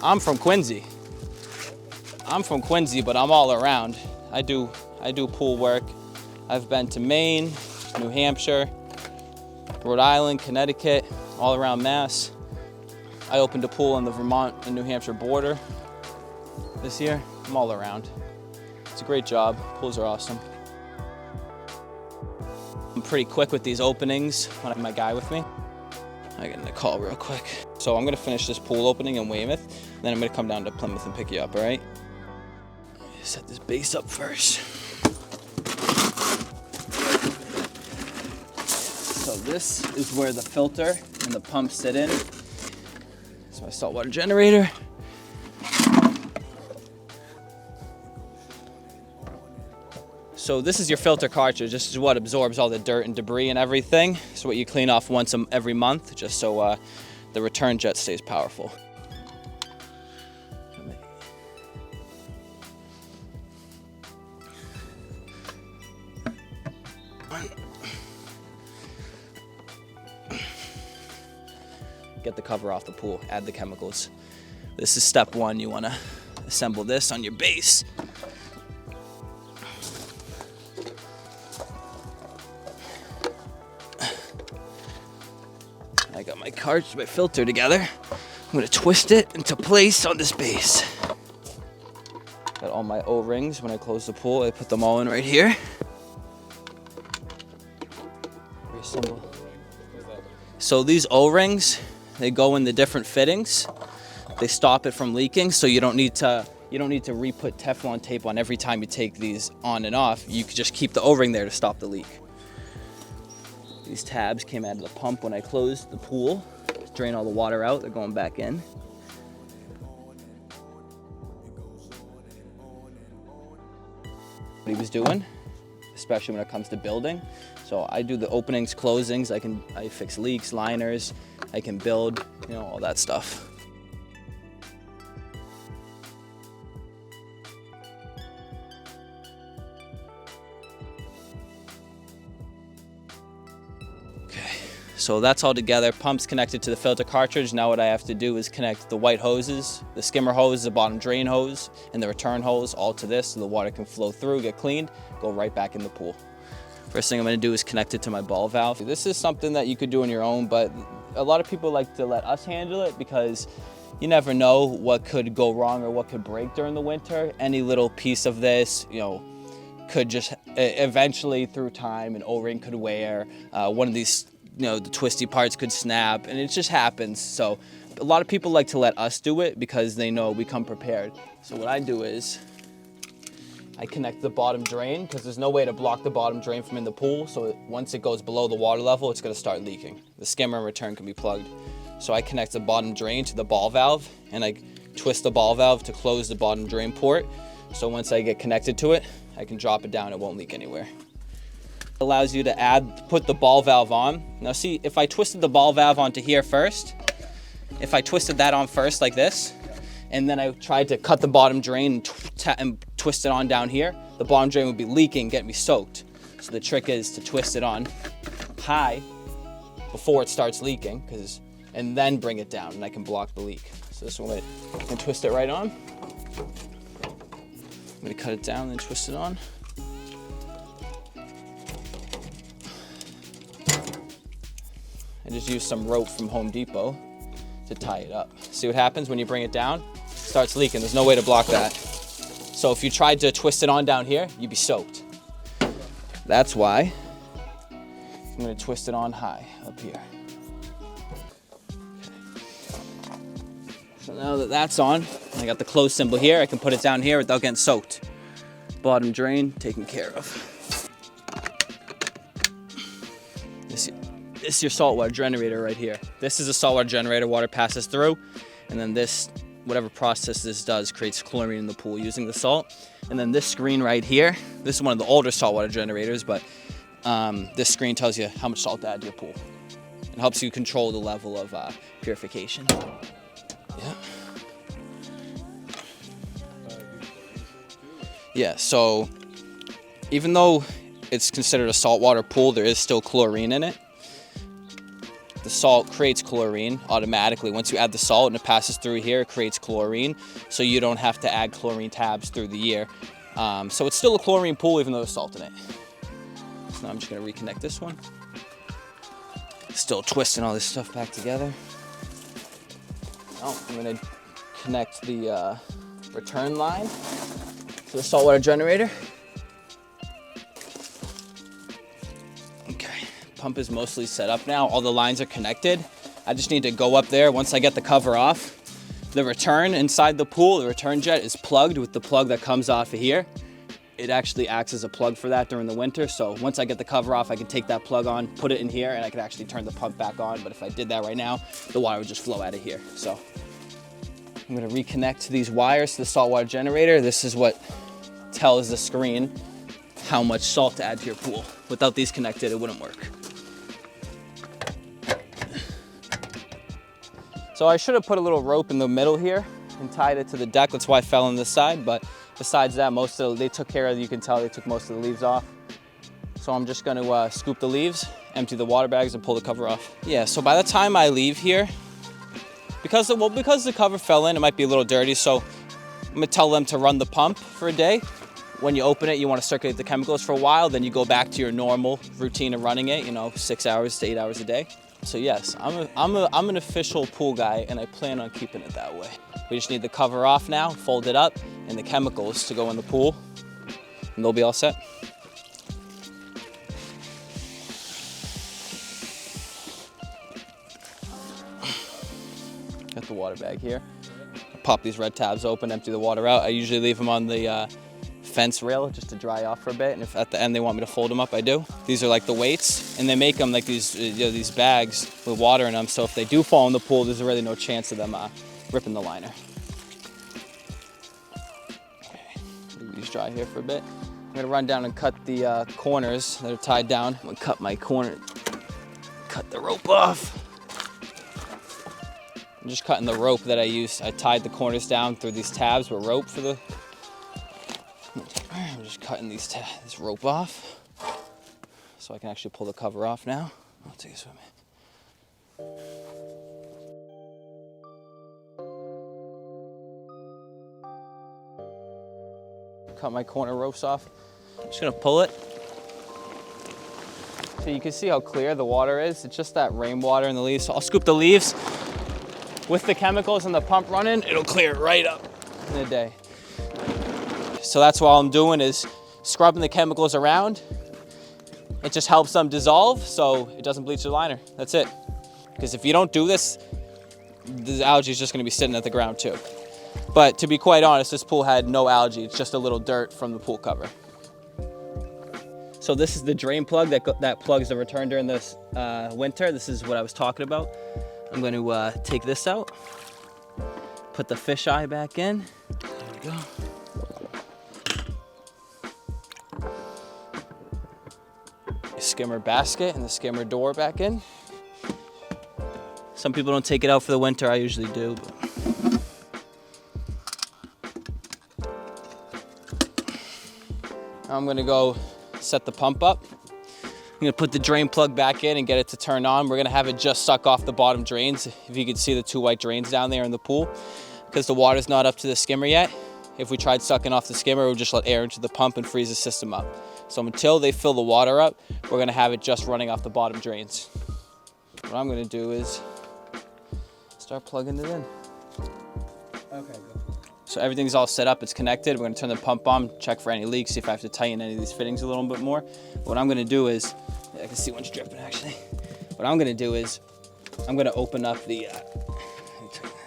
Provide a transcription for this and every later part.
I'm from Quincy. But I'm all around. I do pool work. I've been to Maine, New Hampshire, Rhode Island, Connecticut, all around Mass. I opened a pool on the Vermont and New Hampshire border this year. I'm all around. It's a great job. Pools are awesome. I'm pretty quick with these openings when I have my guy with me. I get in the call real quick. So I'm gonna finish this pool opening in Weymouth, then I'm gonna come down to Plymouth and pick you up, all right? Set this base up first. So this is where the filter and the pump sit in. It's my saltwater generator. So this is your filter cartridge. This is what absorbs all the dirt and debris and everything. It's what you clean off once every month, just so the return jet stays powerful. Get the cover off the pool, add the chemicals. This is step one. You want to assemble this on your base. I got my cartridge, my filter together. I'm gonna twist it into place on this base. Got all my O-rings. When I close the pool, I put them all in right here. Reassemble. So these O-rings, they go in the different fittings. They stop it from leaking, so you don't need to re-put Teflon tape on every time you take these on and off. You can just keep the O-ring there to stop the leak. These tabs came out of the pump when I closed the pool. Drain all the water out, they're going back in. What he was doing, especially when it comes to building. So I do the openings, closings, I fix leaks, liners, I can build, all that stuff. So that's all together. Pump's connected to the filter cartridge. Now what I have to do is connect the white hoses, the skimmer hose, the bottom drain hose, and the return hose all to this so the water can flow through, get cleaned, go right back in the pool. First thing I'm gonna do is connect it to my ball valve. This is something that you could do on your own, but a lot of people like to let us handle it because you never know what could go wrong or what could break during the winter. Any little piece of this, could just eventually through time, an O-ring could wear, one of these the twisty parts could snap, and it just happens. So a lot of people like to let us do it because they know we come prepared. So what I do is I connect the bottom drain because there's no way to block the bottom drain from in the pool. So once it goes below the water level, it's gonna start leaking. The skimmer in return can be plugged. So I connect the bottom drain to the ball valve and I twist the ball valve to close the bottom drain port. So once I get connected to it, I can drop it down, it won't leak anywhere. Allows you to put the ball valve on. Now see, if I twisted the ball valve onto here first, if I twisted that on first like this, and then I tried to cut the bottom drain and twist it on down here, the bottom drain would be leaking, get me soaked. So the trick is to twist it on high before it starts leaking, and then bring it down and I can block the leak. So this one, I can twist it right on. I'm gonna cut it down and twist it on. I just use some rope from Home Depot to tie it up. See what happens when you bring it down? It starts leaking, there's no way to block that. So if you tried to twist it on down here, you'd be soaked. That's why I'm gonna twist it on high up here. So now that that's on, I got the close symbol here, I can put it down here without getting soaked. Bottom drain taken care of. This is your saltwater generator right here. This is a saltwater generator, water passes through, and then this, whatever process this does, creates chlorine in the pool using the salt. And then this screen right here, this is one of the older saltwater generators, but this screen tells you how much salt to add to your pool. It helps you control the level of purification. Yeah. Yeah, so even though it's considered a saltwater pool, there is still chlorine in it. the salt creates chlorine automatically. Once you add the salt and it passes through here, it creates chlorine, so you don't have to add chlorine tabs through the year. So it's still a chlorine pool even though there's salt in it. So now I'm just gonna reconnect this one. Still twisting all this stuff back together. Now I'm gonna connect the return line to the saltwater generator. Okay, pump is mostly set up now. All the lines are connected. I just need to go up there. Once I get the cover off, the return inside the pool, the return jet is plugged with the plug that comes off of here. It actually acts as a plug for that during the winter. So once I get the cover off, I can take that plug on, put it in here, and I can actually turn the pump back on. But if I did that right now, the water would just flow out of here. So I'm gonna reconnect these wires to the saltwater generator. This is what tells the screen how much salt to add to your pool. Without these connected, it wouldn't work. So I should have put a little rope in the middle here and tied it to the deck. That's why I fell on this side. But besides that, they took care of, you can tell they took most of the leaves off. So I'm just gonna scoop the leaves, empty the water bags, and pull the cover off. Yeah, so by the time I leave here, because the cover fell in, it might be a little dirty, so I'm gonna tell them to run the pump for a day. When you open it, you wanna circulate the chemicals for a while, then you go back to your normal routine of running it, 6 hours to 8 hours a day. So yes, I'm an official pool guy, and I plan on keeping it that way. We just need the cover off now, fold it up, and the chemicals to go in the pool, and they'll be all set. Got the water bag here. Pop these red tabs open, empty the water out. I usually leave them on the fence rail just to dry off for a bit, and if at the end they want me to fold them up, I do. These are like the weights, and they make them like these bags with water in them, so if they do fall in the pool, there's really no chance of them ripping the liner. Okay, leave these dry here for a bit. I'm gonna run down and cut the corners that are tied down. I'm gonna cut my corner, cut the rope off. I'm just cutting the rope that I used. I tied the corners down through these tabs with rope for the. I'm just cutting this rope off so I can actually pull the cover off now. I'll take this with me. Cut my corner ropes off. I'm just gonna pull it. So you can see how clear the water is. It's just that rainwater in the leaves. So I'll scoop the leaves. With the chemicals and the pump running, it'll clear it right up in a day. So that's what I'm doing is scrubbing the chemicals around. It just helps them dissolve so it doesn't bleach the liner. That's it. Because if you don't do this, the algae is just gonna be sitting at the ground too. But to be quite honest, this pool had no algae. It's just a little dirt from the pool cover. So this is the drain plug that plugs the return during this winter. This is what I was talking about. I'm going to take this out, put the fisheye back in. There we go. Skimmer basket and the skimmer door back in. Some people don't take it out for the winter. I usually do. Now I'm going to go set the pump up. I'm gonna put the drain plug back in and get it to turn on. We're gonna have it just suck off the bottom drains. If you can see the two white drains down there in the pool, because the water's not up to the skimmer yet. If we tried sucking off the skimmer, it would just let air into the pump and freeze the system up. So until they fill the water up, we're gonna have it just running off the bottom drains. What I'm gonna do is start plugging it in. Okay, good. So everything's all set up, it's connected. We're gonna turn the pump on, check for any leaks, see if I have to tighten any of these fittings a little bit more. What I'm gonna do is, I can see one's dripping actually. What I'm gonna do is, I'm gonna open up the,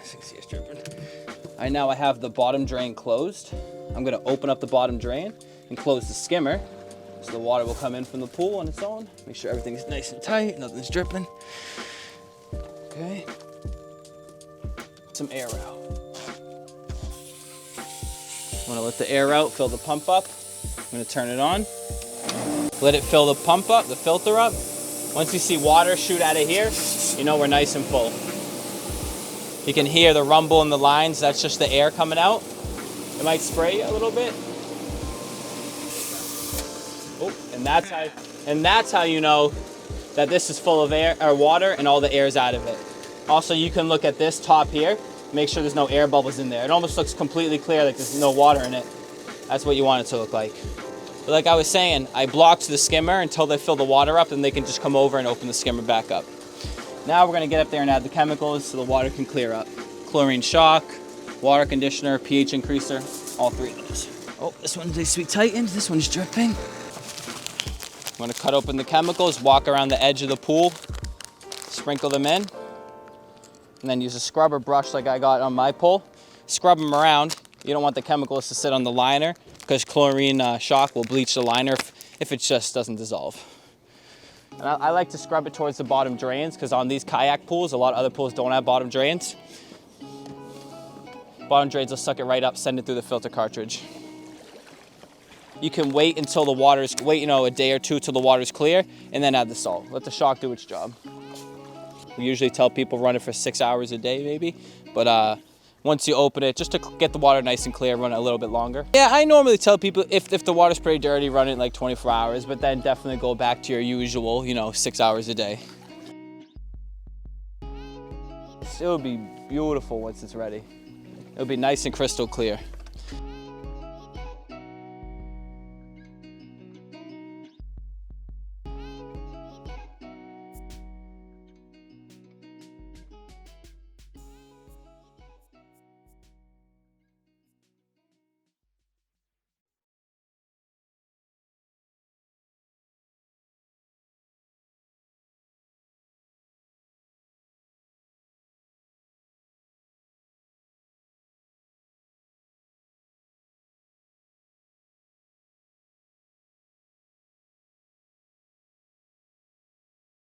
see it's dripping. Now I have the bottom drain closed. I'm gonna open up the bottom drain and close the skimmer. So the water will come in from the pool on its own. Make sure everything's nice and tight, nothing's dripping. Okay. Some air out. I'm gonna let the air out, fill the pump up. I'm gonna turn it on. Let it fill the pump up, the filter up. Once you see water shoot out of here, you know we're nice and full. You can hear the rumble in the lines. That's just the air coming out. It might spray you a little bit. Oh, and that's how you know that this is full of air or water and all the air is out of it. Also, you can look at this top here, make sure there's no air bubbles in there. It almost looks completely clear, like there's no water in it. That's what you want it to look like. But like I was saying, I blocked the skimmer until they fill the water up, and they can just come over and open the skimmer back up. Now we're gonna get up there and add the chemicals so the water can clear up. Chlorine shock, water conditioner, pH increaser, all three of those. Oh, this one needs to be tightened, this one's dripping. I'm gonna cut open the chemicals, walk around the edge of the pool, sprinkle them in, and then use a scrubber brush like I got on my pool. Scrub them around. You don't want the chemicals to sit on the liner because chlorine shock will bleach the liner if it just doesn't dissolve. And I like to scrub it towards the bottom drains because on these kayak pools, a lot of other pools don't have bottom drains. Bottom drains will suck it right up, send it through the filter cartridge. You can wait until the water's, a day or two till the water's clear, and then add the salt. Let the shock do its job. We usually tell people run it for 6 hours a day maybe, but once you open it, just to get the water nice and clear, run it a little bit longer. Yeah, I normally tell people if the water's pretty dirty, run it like 24 hours, but then definitely go back to your usual, 6 hours a day. It'll be beautiful once it's ready. It'll be nice and crystal clear.